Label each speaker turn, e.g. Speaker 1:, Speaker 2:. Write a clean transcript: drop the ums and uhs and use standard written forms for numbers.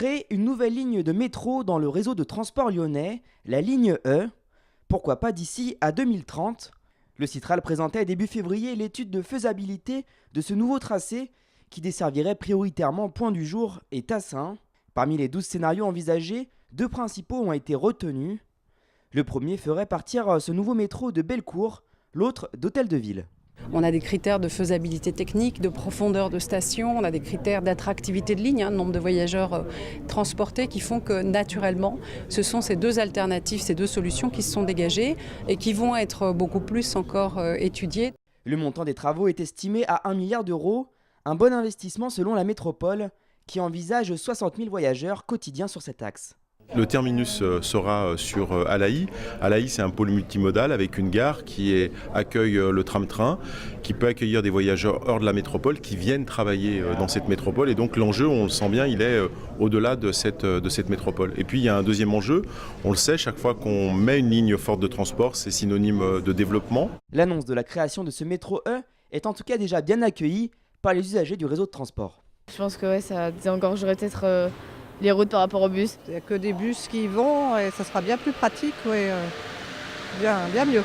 Speaker 1: Créer une nouvelle ligne de métro dans le réseau de transport lyonnais, la ligne E, pourquoi pas d'ici à 2030. Le Citral présentait début février l'étude de faisabilité de ce nouveau tracé qui desservirait prioritairement Point du Jour et Tassin. Parmi les 12 scénarios envisagés, deux principaux ont été retenus. Le premier ferait partir ce nouveau métro de Bellecour, l'autre d'Hôtel de Ville.
Speaker 2: On a des critères de faisabilité technique, de profondeur de station, on a des critères d'attractivité de ligne, nombre de voyageurs transportés qui font que naturellement, ce sont ces deux alternatives, ces deux solutions qui se sont dégagées et qui vont être beaucoup plus encore étudiées.
Speaker 1: Le montant des travaux est estimé à 1 milliard d'euros, un bon investissement selon la métropole qui envisage 60 000 voyageurs quotidiens sur cet axe.
Speaker 3: Le terminus sera sur Alaï. Alaï, c'est un pôle multimodal avec une gare qui accueille le tram-train, qui peut accueillir des voyageurs hors de la métropole qui viennent travailler dans cette métropole. Et donc l'enjeu, on le sent bien, il est au-delà de cette métropole. Et puis il y a un deuxième enjeu, on le sait, chaque fois qu'on met une ligne forte de transport, c'est synonyme de développement.
Speaker 1: L'annonce de la création de ce métro E est en tout cas déjà bien accueillie par les usagers du réseau de transport.
Speaker 4: Je pense que ça désengorgerait peut-être les routes par rapport aux bus.
Speaker 5: Il n'y a que des bus qui y vont et ça sera bien plus pratique, bien mieux.